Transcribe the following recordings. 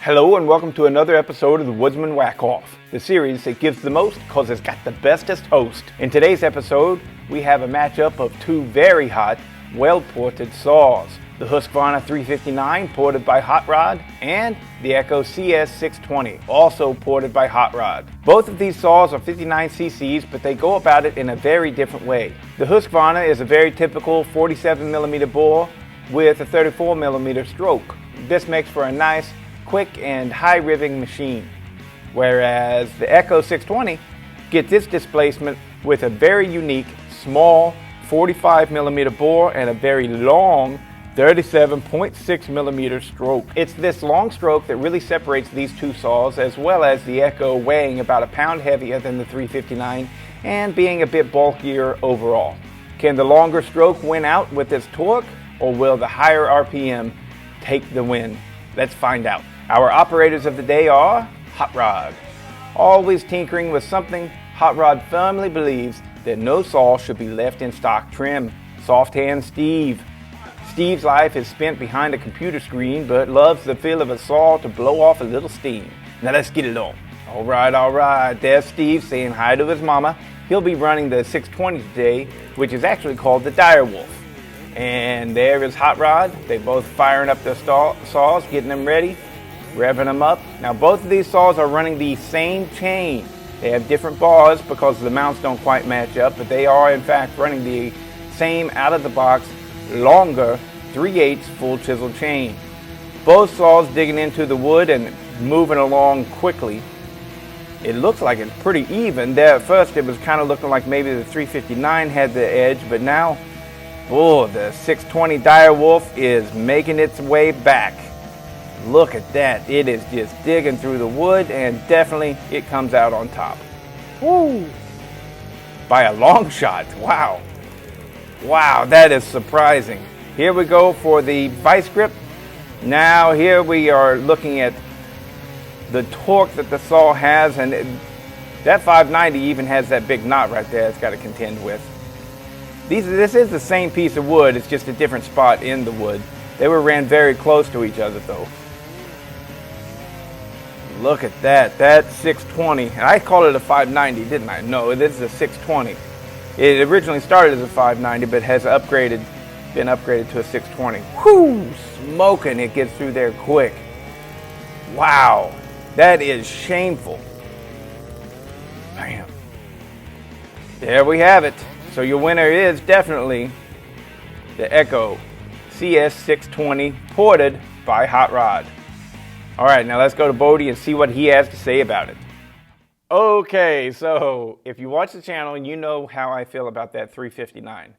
Hello and welcome to another episode of the Woodsman Whack-Off, the series that gives the most because it's got the bestest host. In today's episode, we have a matchup of two very hot, well-ported saws. The Husqvarna 359, ported by Hot Rod, and the Echo CS620, also ported by Hot Rod. Both of these saws are 59 cc's, but they go about it in a very different way. The Husqvarna is a very typical 47mm bore with a 34mm stroke. This makes for a nice, quick and high ribbing machine, whereas the Echo 620 gets its displacement with a very unique small 45mm bore and a very long 37.6mm stroke. It's this long stroke that really separates these two saws, as well as the Echo weighing about a pound heavier than the 359 and being a bit bulkier overall. Can the longer stroke win out with this torque, or will the higher RPM take the win? Let's find out. Our operators of the day are Hot Rod. Always tinkering with something, Hot Rod firmly believes that no saw should be left in stock trim. Soft hand Steve. Steve's life is spent behind a computer screen, but loves the feel of a saw to blow off a little steam. Now let's get it on. All right. There's Steve saying hi to his mama. He'll be running the 620 today, which is actually called the Dire Wolf. And there is Hot Rod. They both firing up their saws, getting them ready, revving them up. Now both of these saws are running the same chain. They have different bars because the mounts don't quite match up, but they are in fact running the same out of the box, longer 3/8 full chisel chain. Both saws digging into the wood and moving along quickly. It looks like it's pretty even. There at first it was kind of looking like maybe the 359 had the edge, but now, oh, the 620 Dire Wolf is making its way back. Look at that. It is just digging through the wood, and definitely it comes out on top. Woo! By a long shot. Wow. Wow, that is surprising. Here we go for the vice grip. Now here we are looking at the torque that the saw has, and that 590 even has that big knot right there it's got to contend with. This is the same piece of wood, it's just a different spot in the wood. They were ran very close to each other though. Look at that, that's 620. And I called it a 590, didn't I? No, this is a 620. It originally started as a 590, but has been upgraded to a 620. Whoo, smoking, it gets through there quick. Wow, that is shameful. Bam. There we have it. So your winner is definitely the Echo CS620, ported by Hot Rod. All right, now let's go to Bodie and see what he has to say about it. Okay, so if you watch the channel, you know how I feel about that 359.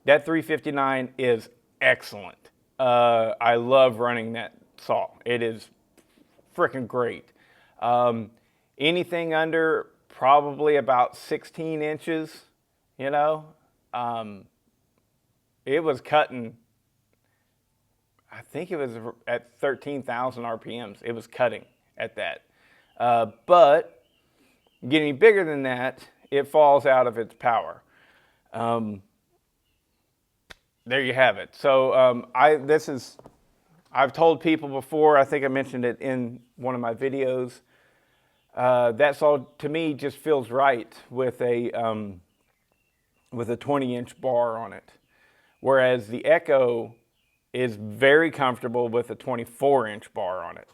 That 359 is excellent. I love running that saw. It is freaking great. Anything under probably about 16 inches, you know, it was cutting, I think it was at 13,000 RPMs. It was cutting at that. But getting bigger than that, it falls out of its power. There you have it. So I've told people before, I think I mentioned it in one of my videos, that saw to me just feels right with a 20-inch bar on it. Whereas the Echo is very comfortable with a 24-inch bar on it.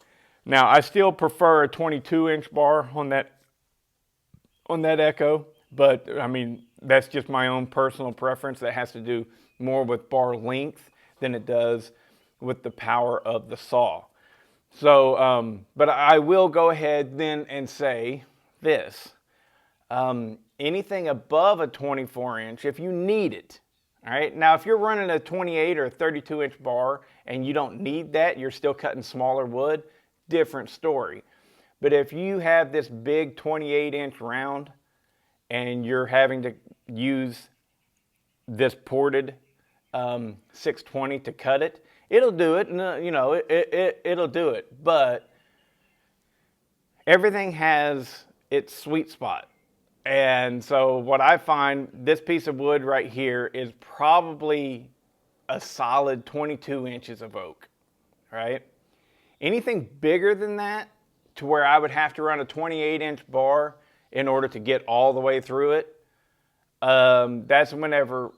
Now, I still prefer a 22-inch bar on that Echo, but I mean, that's just my own personal preference. That has to do more with bar length than it does with the power of the saw. So, but I will go ahead then and say this. Anything above a 24-inch, if you need it, all right? Now, if you're running a 28 or a 32-inch bar and you don't need that, you're still cutting smaller wood, different story. But if you have this big 28-inch round and you're having to use this ported 620 to cut it, it'll do it. You know, it'll do it. But everything has its sweet spot. And so what I find, this piece of wood right here is probably a solid 22 inches of oak, right? Anything bigger than that, to where I would have to run a 28-inch bar in order to get all the way through it, that's whenever,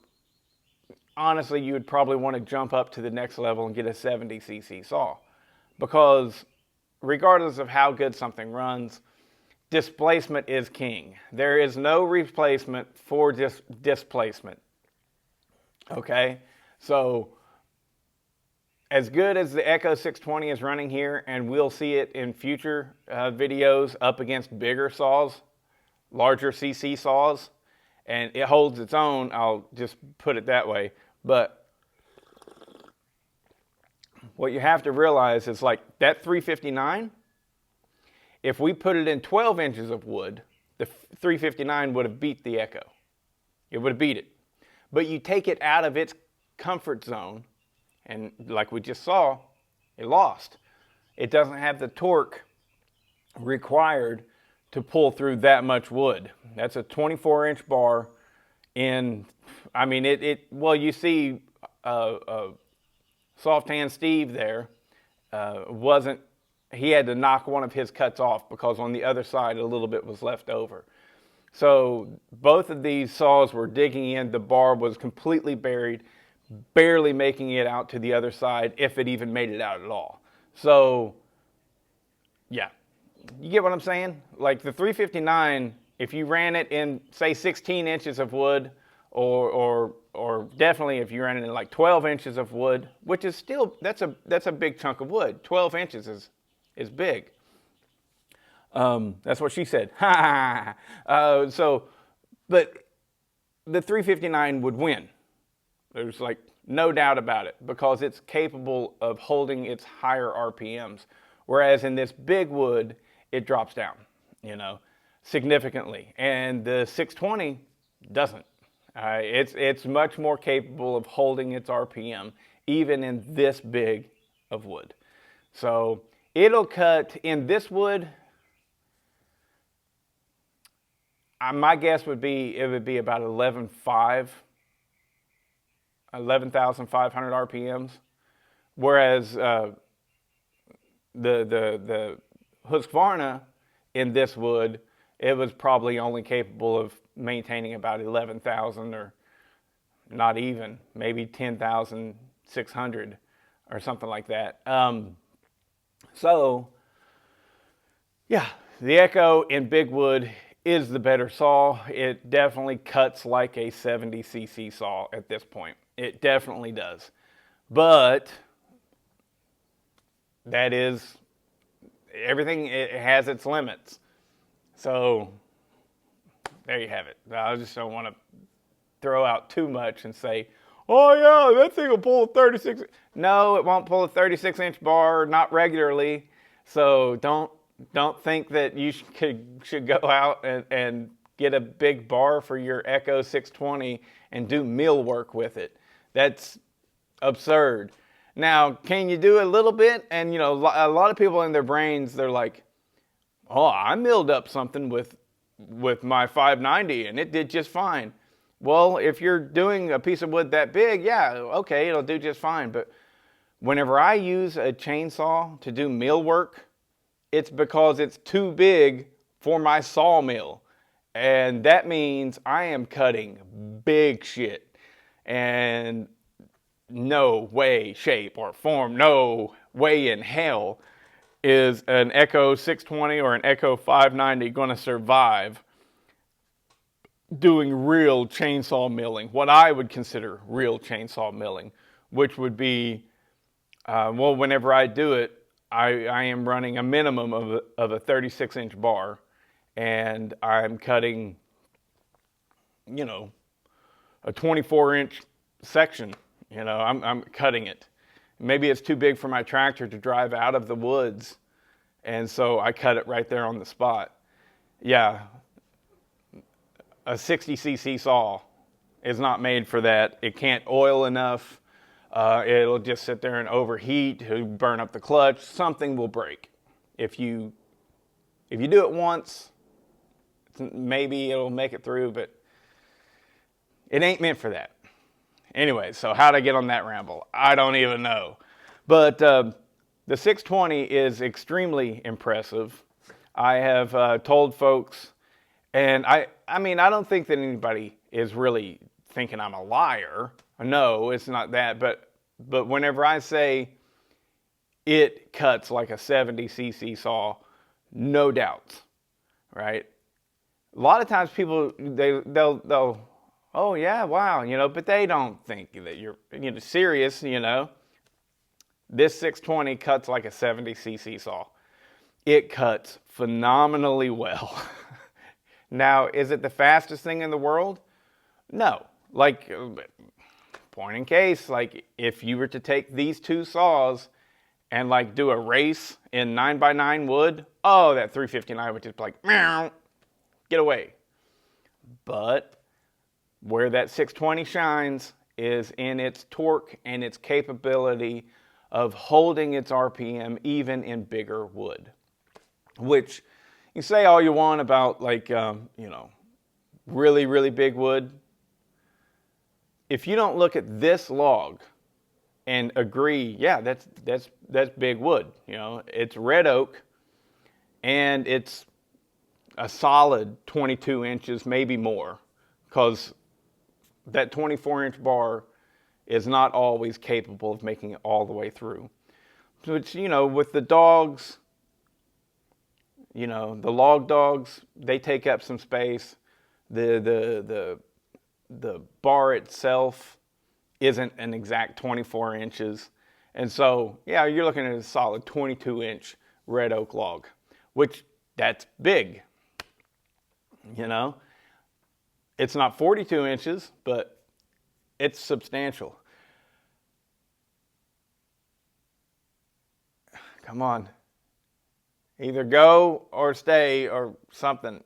honestly, you would probably want to jump up to the next level and get a 70cc saw. Because regardless of how good something runs, displacement is king. There is no replacement for displacement. Okay? So, as good as the Echo 620 is running here, and we'll see it in future videos up against bigger saws, larger CC saws, and it holds its own, I'll just put it that way. But what you have to realize is, like, that 359, if we put it in 12 inches of wood, the 359 would have beat the Echo. It would have beat it. But you take it out of its comfort zone, and like we just saw, it lost. It doesn't have the torque required to pull through that much wood. That's a 24-inch bar in, I mean, well, you see Soft Hand Steve there, he had to knock one of his cuts off because on the other side a little bit was left over. So both of these saws were digging in, the bar was completely buried, barely making it out to the other side, if it even made it out at all. So, yeah. You get what I'm saying? Like the 359, if you ran it in, say, 16 inches of wood, or definitely if you ran it in like 12 inches of wood, which is still, that's a big chunk of wood. 12 inches is big. That's what she said. So, but the 359 would win. There's like no doubt about it, because it's capable of holding its higher RPMs. Whereas in this big wood, it drops down, significantly. And the 620 doesn't. It's much more capable of holding its RPM, even in this big of wood. So it'll cut in this wood. My guess would be it would be about 11,500 RPMs, whereas the Husqvarna in this wood, it was probably only capable of maintaining about 11,000, or not even, maybe 10,600 or something like that. So, yeah, the Echo in big wood is the better saw. It definitely cuts like a 70cc saw at this point. It definitely does. But that is, everything, it has its limits. So there you have it. I just don't want to throw out too much and say, oh yeah, that thing will pull a 36. No, it won't pull a 36-inch bar, not regularly. So don't think that you should go out and get a big bar for your Echo 620 and do mill work with it. That's absurd. Now, can you do a little bit? And a lot of people in their brains, they're like, oh, I milled up something with my 590 and it did just fine. Well, if you're doing a piece of wood that big, yeah, okay, it'll do just fine. But whenever I use a chainsaw to do mill work, it's because it's too big for my sawmill. And that means I am cutting big shit. And no way, shape, or form, no way in hell is an Echo 620 or an Echo 590 going to survive doing real chainsaw milling, what I would consider real chainsaw milling, which would be, well, whenever I do it, I am running a minimum of a 36-inch bar, and I'm cutting, a 24-inch section. I'm cutting it. Maybe it's too big for my tractor to drive out of the woods, and so I cut it right there on the spot. Yeah, a 60cc saw is not made for that. It can't oil enough. It'll just sit there and overheat, burn up the clutch. Something will break. If you do it once, maybe it'll make it through, but it ain't meant for that. Anyway, so how'd I get on that ramble? I don't even know. But The 620 is extremely impressive. I have told folks, and I mean, I don't think that anybody is really thinking I'm a liar. No, it's not that. But whenever I say it cuts like a 70cc saw, no doubts, right? A lot of times people, they'll, oh yeah, wow, you know, but they don't think that you're, you know, serious, you know. This 620 cuts like a 70cc saw. It cuts phenomenally well. Now, is it the fastest thing in the world? No. Like, point in case, like if you were to take these two saws and like do a race in 9x9 wood, oh, that 359 would just be like, meow, get away. But where that 620 shines is in its torque and its capability of holding its RPM even in bigger wood. Which you say all you want about, like, you know, really, really big wood. If you don't look at this log and agree, yeah, that's big wood. You know, it's red oak and it's a solid 22 inches, maybe more, because that 24-inch bar is not always capable of making it all the way through. Which, you know, with the dogs, you know, the log dogs, they take up some space. The bar itself isn't an exact 24 inches. And so, yeah, you're looking at a solid 22-inch red oak log, which that's big, you know. It's not 42 inches, but it's substantial. Come on. Either go or stay or something.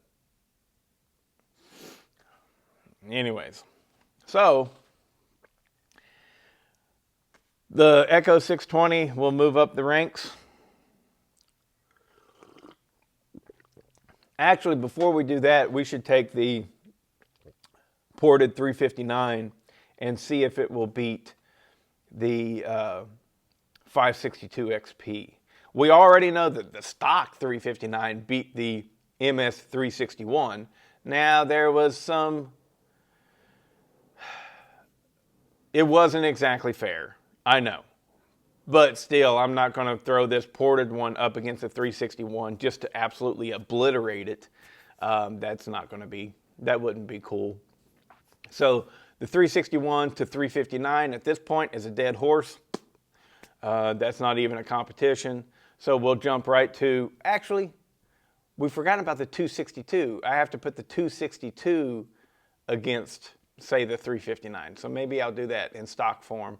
Anyways, so the Echo 620 will move up the ranks. Actually, before we do that, we should take the ported 359 and see if it will beat the 562 XP. We already know that the stock 359 beat the MS 361. Now, there was some, it wasn't exactly fair, I know. But still, I'm not going to throw this ported one up against the 361 just to absolutely obliterate it. That's not going to be, that wouldn't be cool. So the 361 to 359 at this point is a dead horse. That's not even a competition. So we'll jump right to, actually, we forgot about the 262. I have to put the 262 against, say, the 359. So maybe I'll do that in stock form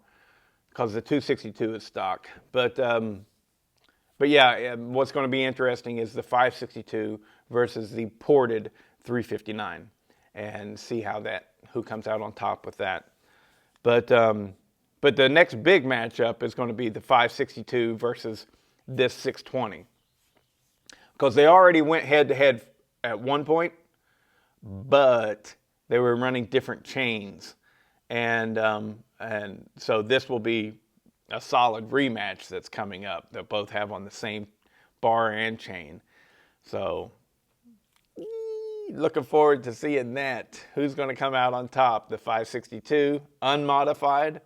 because the 262 is stock. But yeah, what's going to be interesting is the 562 versus the ported 359 and see how that, who comes out on top with that. But the next big matchup is going to be the 562 versus this 620. Because they already went head-to-head at one point, but they were running different chains. And so this will be a solid rematch that's coming up. They'll both have on the same bar and chain. So looking forward to seeing that. Who's going to come out on top? The 562 unmodified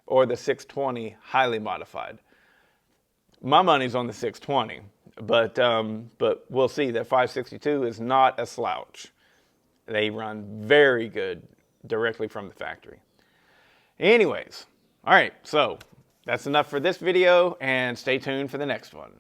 or the 620 highly modified? My money's on the 620, but we'll see. The 562 is not a slouch. They run very good directly from the factory. Anyways, all right, so that's enough for this video, and stay tuned for the next one.